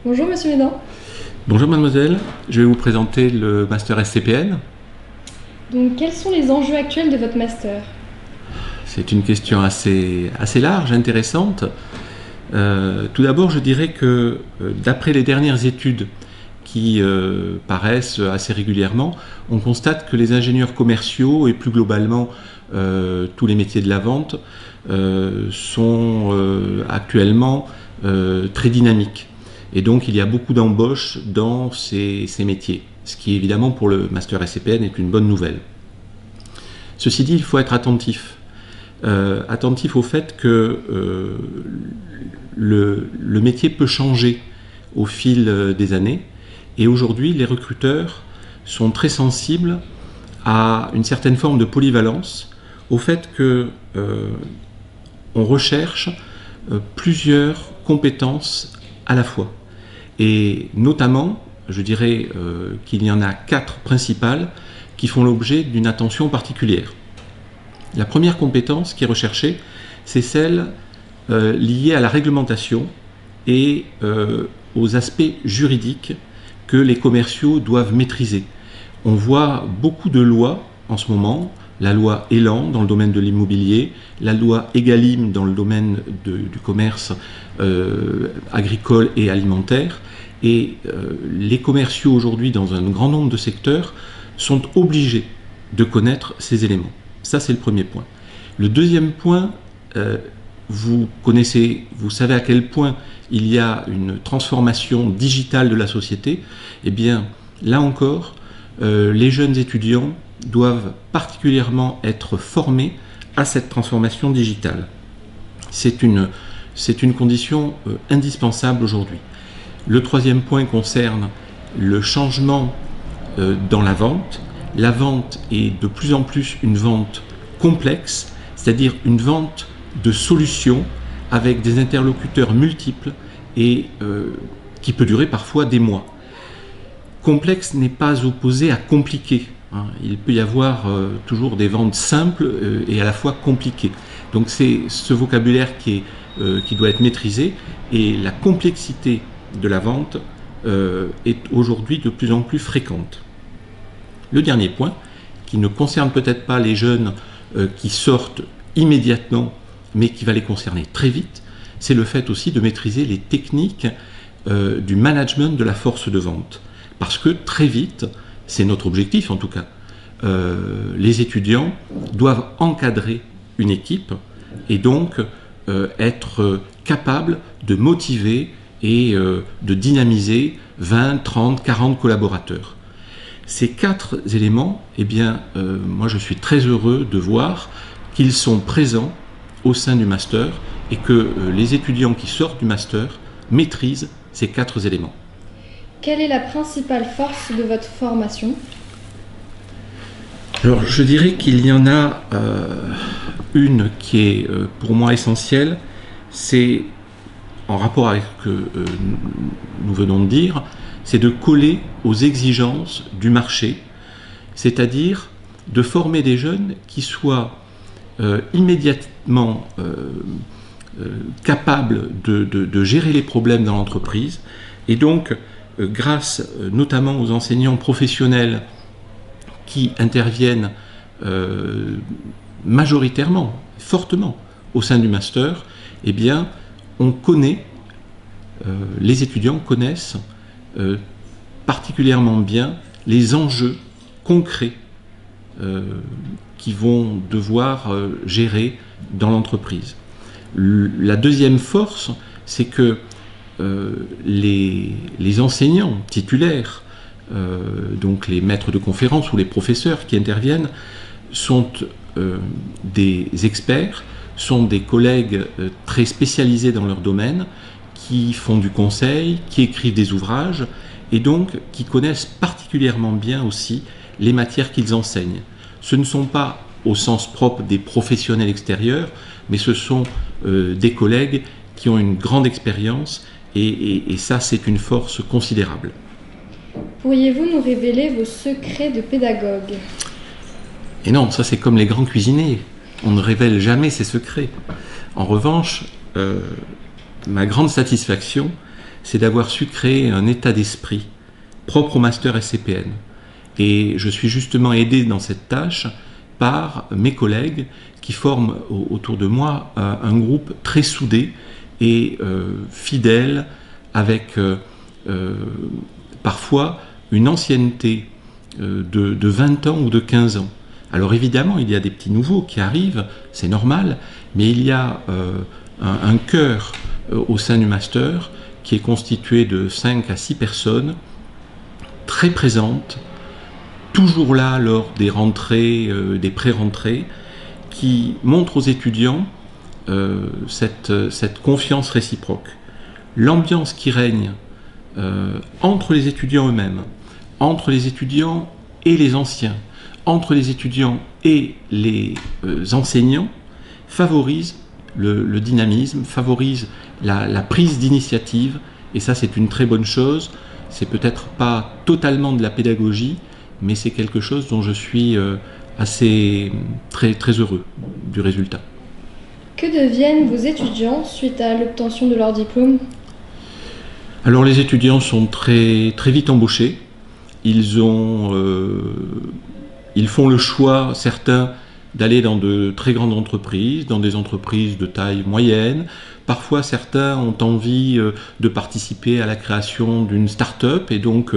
Bonjour Monsieur Médan. Bonjour mademoiselle, je vais vous présenter le master SCPN. Donc quels sont les enjeux actuels de votre master? C'est une question assez large, intéressante. Tout d'abord, je dirais que d'après les dernières études qui paraissent assez régulièrement, on constate que les ingénieurs commerciaux et plus globalement tous les métiers de la vente sont actuellement très dynamiques. Et donc il y a beaucoup d'embauches dans ces métiers, ce qui évidemment pour le master SCPN est une bonne nouvelle. Ceci dit, il faut être attentif. Attentif au fait que le métier peut changer au fil des années. Et aujourd'hui, les recruteurs sont très sensibles à une certaine forme de polyvalence, au fait qu'on recherche plusieurs compétences à la fois. Et notamment, je dirais qu'il y en a 4 principales qui font l'objet d'une attention particulière. La première compétence qui est recherchée, c'est celle liée à la réglementation et aux aspects juridiques que les commerciaux doivent maîtriser. On voit beaucoup de lois en ce moment, la loi Elan dans le domaine de l'immobilier, la loi Egalim dans le domaine du commerce agricole et alimentaire, et les commerciaux aujourd'hui dans un grand nombre de secteurs sont obligés de connaître ces éléments. Ça, c'est le premier point. Le deuxième point, vous savez à quel point il y a une transformation digitale de la société. Eh bien, là encore, les jeunes étudiants doivent particulièrement être formés à cette transformation digitale. C'est une condition indispensable aujourd'hui. Le troisième point concerne le changement dans la vente. La vente est de plus en plus une vente complexe, c'est-à-dire une vente de solutions avec des interlocuteurs multiples et qui peut durer parfois des mois. Complexe n'est pas opposé à compliqué. Il peut y avoir toujours des ventes simples et à la fois compliquées. Donc c'est ce vocabulaire qui doit être maîtrisé, et la complexité de la vente est aujourd'hui de plus en plus fréquente. Le dernier point, qui ne concerne peut-être pas les jeunes qui sortent immédiatement, mais qui va les concerner très vite, c'est le fait aussi de maîtriser les techniques du management de la force de vente. Parce que très vite, c'est notre objectif en tout cas, les étudiants doivent encadrer une équipe et donc être capables de motiver et de dynamiser 20, 30, 40 collaborateurs. Ces 4 éléments, eh bien, moi je suis très heureux de voir qu'ils sont présents au sein du master et que les étudiants qui sortent du master maîtrisent ces 4 éléments. Quelle est la principale force de votre formation? Alors je dirais qu'il y en a une qui est pour moi essentielle, c'est en rapport avec ce que nous venons de dire, c'est de coller aux exigences du marché, c'est-à-dire de former des jeunes qui soient immédiatement capables de gérer les problèmes dans l'entreprise, et donc grâce notamment aux enseignants professionnels qui interviennent majoritairement, fortement au sein du master, eh bien, on connaît, les étudiants connaissent particulièrement bien les enjeux concrets qu'ils vont devoir gérer dans l'entreprise. La deuxième force, c'est que les enseignants titulaires, donc les maîtres de conférences ou les professeurs qui interviennent, sont des experts, sont des collègues très spécialisés dans leur domaine, qui font du conseil, qui écrivent des ouvrages, et donc qui connaissent particulièrement bien aussi les matières qu'ils enseignent. Ce ne sont pas au sens propre des professionnels extérieurs, mais ce sont des collègues qui ont une grande expérience, et ça c'est une force considérable. Pourriez-vous nous révéler vos secrets de pédagogue? Et non, ça c'est comme les grands cuisiniers, on ne révèle jamais ses secrets. En revanche, ma grande satisfaction, c'est d'avoir su créer un état d'esprit propre au master SCPN. Et je suis justement aidé dans cette tâche par mes collègues qui forment autour de moi un groupe très soudé et fidèle, avec parfois une ancienneté de 20 ans ou de 15 ans. Alors évidemment, il y a des petits nouveaux qui arrivent, c'est normal, mais il y a un cœur au sein du master qui est constitué de 5 à 6 personnes très présentes, toujours là lors des rentrées, des pré-rentrées, qui montrent aux étudiants cette confiance réciproque. L'ambiance qui règne entre les étudiants eux-mêmes, entre les étudiants et les anciens, entre les étudiants et les enseignants, favorise le dynamisme, favorise la prise d'initiative, et ça c'est une très bonne chose. C'est peut-être pas totalement de la pédagogie, mais c'est quelque chose dont je suis très, très heureux du résultat. Que deviennent vos étudiants suite à l'obtention de leur diplôme? Alors les étudiants sont très, très vite embauchés. Ils font le choix, certains, d'aller dans de très grandes entreprises, dans des entreprises de taille moyenne. Parfois, certains ont envie de participer à la création d'une start-up et donc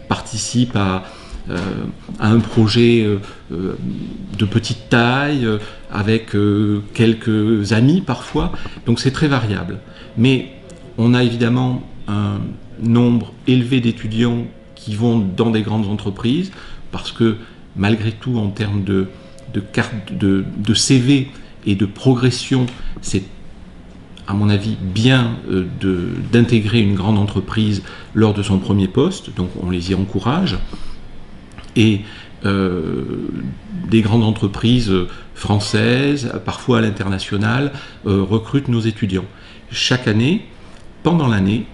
participent à un projet de petite taille, avec quelques amis parfois. Donc c'est très variable. Mais on a évidemment un nombre élevé d'étudiants qui vont dans des grandes entreprises, parce que malgré tout, en termes de CV et de progression, c'est à mon avis bien d'intégrer une grande entreprise lors de son premier poste, donc on les y encourage. Et des grandes entreprises françaises, parfois à l'international, recrutent nos étudiants. Chaque année, pendant l'année,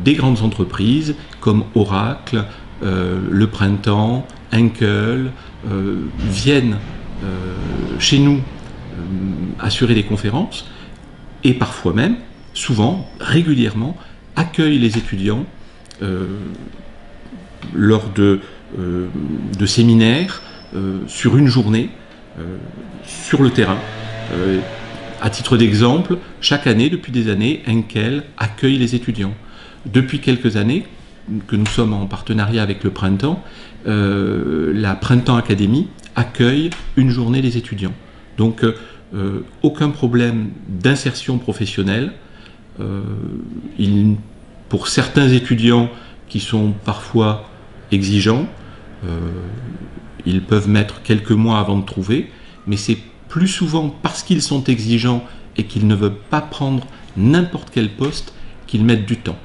des grandes entreprises comme Oracle, Le Printemps, Henkel viennent chez nous assurer des conférences, et parfois même, souvent, régulièrement, accueillent les étudiants lors de séminaires sur une journée sur le terrain. À titre d'exemple, chaque année, depuis des années, Henkel accueille les étudiants. Depuis quelques années que nous sommes en partenariat avec le Printemps, la Printemps Academy accueille une journée des étudiants. Donc aucun problème d'insertion professionnelle. Pour certains étudiants qui sont parfois exigeants, ils peuvent mettre quelques mois avant de trouver, mais c'est plus souvent parce qu'ils sont exigeants et qu'ils ne veulent pas prendre n'importe quel poste qu'ils mettent du temps.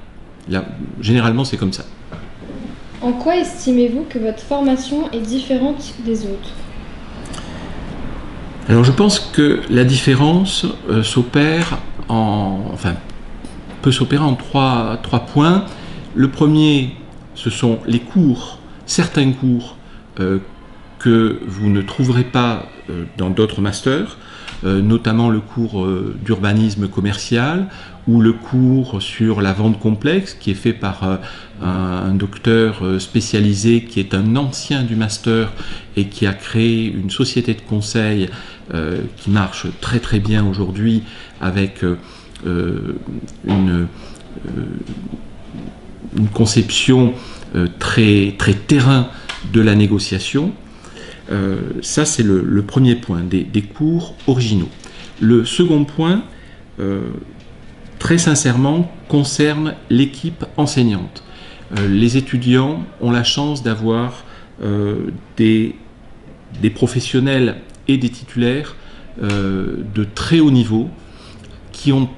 Là, généralement, c'est comme ça. En quoi estimez-vous que votre formation est différente des autres? Alors, je pense que la différence peut s'opérer en trois points. Le premier, ce sont les cours, certains cours que vous ne trouverez pas dans d'autres masters, notamment le cours d'urbanisme commercial ou le cours sur la vente complexe qui est fait par un docteur spécialisé qui est un ancien du master et qui a créé une société de conseil qui marche très très bien aujourd'hui, avec une conception très, très terrain de la négociation. Ça, c'est le premier point, des cours originaux. Le second point, très sincèrement, concerne l'équipe enseignante. Les étudiants ont la chance d'avoir des professionnels et des titulaires de très haut niveau qui ont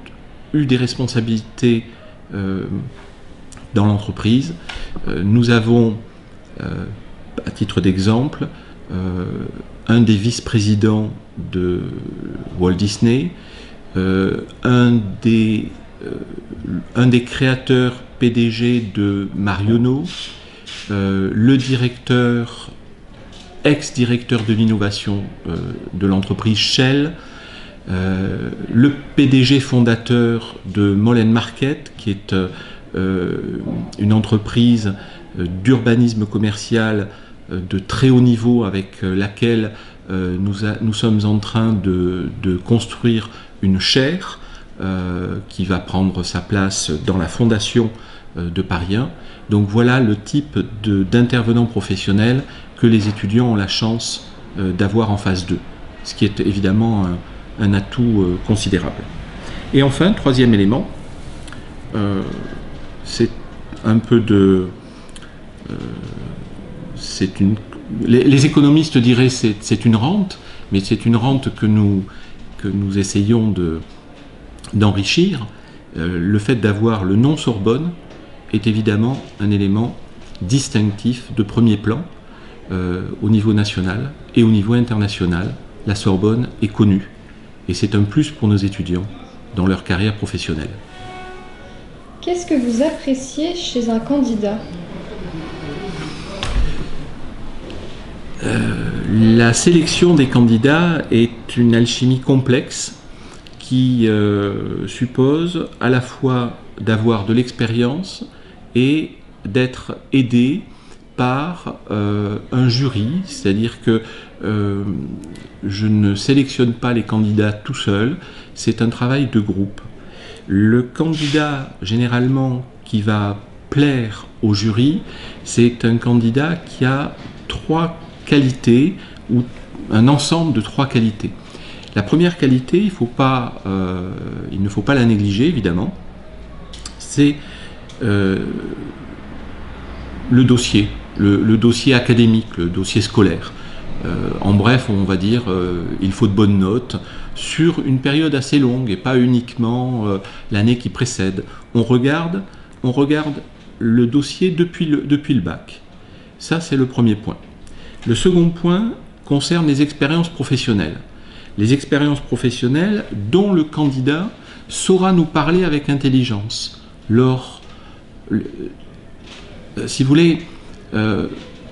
eu des responsabilités dans l'entreprise. Nous avons, à titre d'exemple, un des vice-présidents de Walt Disney, un des créateurs PDG de Marionneau, le ex-directeur de l'innovation de l'entreprise Shell, le PDG fondateur de Molen Market, qui est une entreprise d'urbanisme commercial de très haut niveau avec laquelle nous sommes en train de construire une chaire qui va prendre sa place dans la fondation de Paris 1. Donc voilà le type d'intervenants professionnels que les étudiants ont la chance d'avoir en face d'eux, ce qui est évidemment un atout considérable. Et enfin, troisième élément, c'est un peu de... les économistes diraient c'est une rente, mais c'est une rente que nous essayons d'enrichir. Le fait d'avoir le nom Sorbonne est évidemment un élément distinctif de premier plan au niveau national et au niveau international. La Sorbonne est connue et c'est un plus pour nos étudiants dans leur carrière professionnelle. Qu'est-ce que vous appréciez chez un candidat ? La sélection des candidats est une alchimie complexe qui suppose à la fois d'avoir de l'expérience et d'être aidé par un jury, c'est-à-dire que je ne sélectionne pas les candidats tout seul, c'est un travail de groupe. Le candidat généralement qui va plaire au jury, c'est un candidat qui a trois qualités ou un ensemble de trois qualités. La première qualité, il ne faut pas la négliger évidemment, c'est le dossier, le dossier académique, le dossier scolaire. En bref, on va dire il faut de bonnes notes sur une période assez longue et pas uniquement l'année qui précède. On regarde le dossier depuis le bac. Ça, c'est le premier point. Le second point concerne les expériences professionnelles. Les expériences professionnelles dont le candidat saura nous parler avec intelligence. Si vous voulez,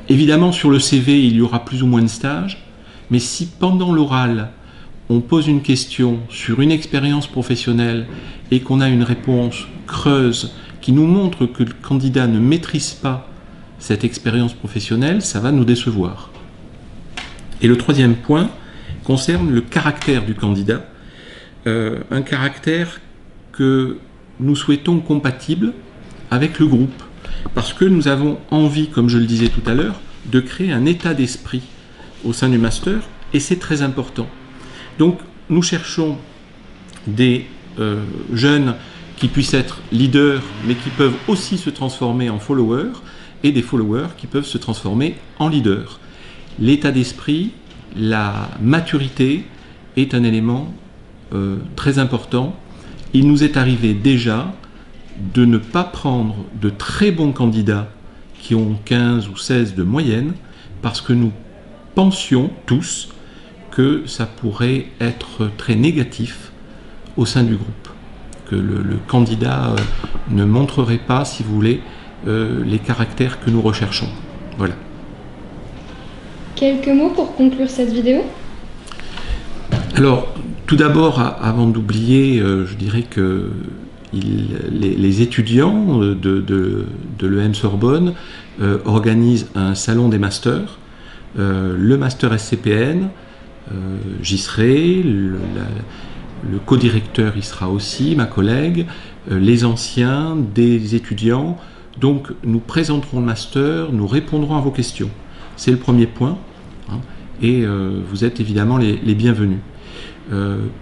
évidemment sur le CV il y aura plus ou moins de stages, mais si pendant l'oral on pose une question sur une expérience professionnelle et qu'on a une réponse creuse qui nous montre que le candidat ne maîtrise pas cette expérience professionnelle, ça va nous décevoir. Et le troisième point concerne le caractère du candidat, un caractère que nous souhaitons compatible avec le groupe, parce que nous avons envie, comme je le disais tout à l'heure, de créer un état d'esprit au sein du master, et c'est très important. Donc nous cherchons des jeunes qui puissent être leaders, mais qui peuvent aussi se transformer en followers, et des followers qui peuvent se transformer en leaders. L'état d'esprit, la maturité est un élément très important. Il nous est arrivé déjà de ne pas prendre de très bons candidats qui ont 15 ou 16 de moyenne parce que nous pensions tous que ça pourrait être très négatif au sein du groupe, que le candidat ne montrerait pas, si vous voulez, les caractères que nous recherchons. Voilà. Quelques mots pour conclure cette vidéo ? Alors, tout d'abord, avant d'oublier, je dirais que les étudiants de l'EM Sorbonne organisent un salon des masters, le master SCPN, j'y serai, le co-directeur y sera aussi, ma collègue, les anciens, des étudiants. Donc nous présenterons le master, nous répondrons à vos questions. C'est le premier point, hein, et vous êtes évidemment les bienvenus.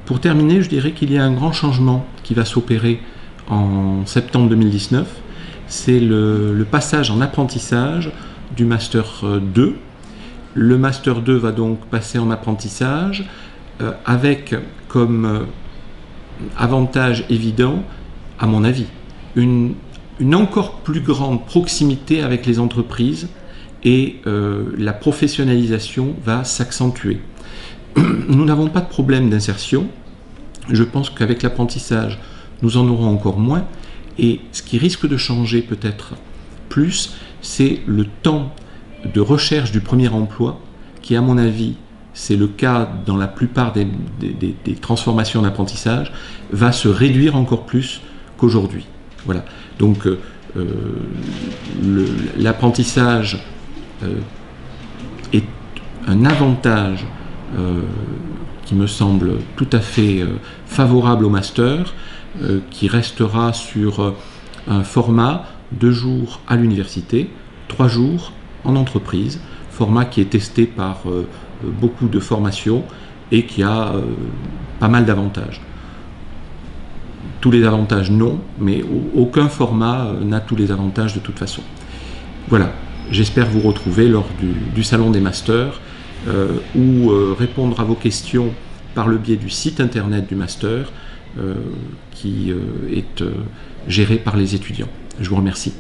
Pour terminer, je dirais qu'il y a un grand changement qui va s'opérer en septembre 2019. C'est le passage en apprentissage du Master 2. Le Master 2 va donc passer en apprentissage avec comme avantage évident, à mon avis, une encore plus grande proximité avec les entreprises et la professionnalisation va s'accentuer. Nous n'avons pas de problème d'insertion. Je pense qu'avec l'apprentissage, nous en aurons encore moins. Et ce qui risque de changer peut-être plus, c'est le temps de recherche du premier emploi qui, à mon avis, c'est le cas dans la plupart des transformations d'apprentissage, va se réduire encore plus qu'aujourd'hui. Voilà. Donc l'apprentissage est un avantage qui me semble tout à fait favorable au master, qui restera sur un format 2 jours à l'université, 3 jours en entreprise, format qui est testé par beaucoup de formations et qui a pas mal d'avantages. Tous les avantages non, mais aucun format n'a tous les avantages de toute façon. Voilà, j'espère vous retrouver lors du Salon des Masters ou répondre à vos questions par le biais du site internet du Master qui est géré par les étudiants. Je vous remercie.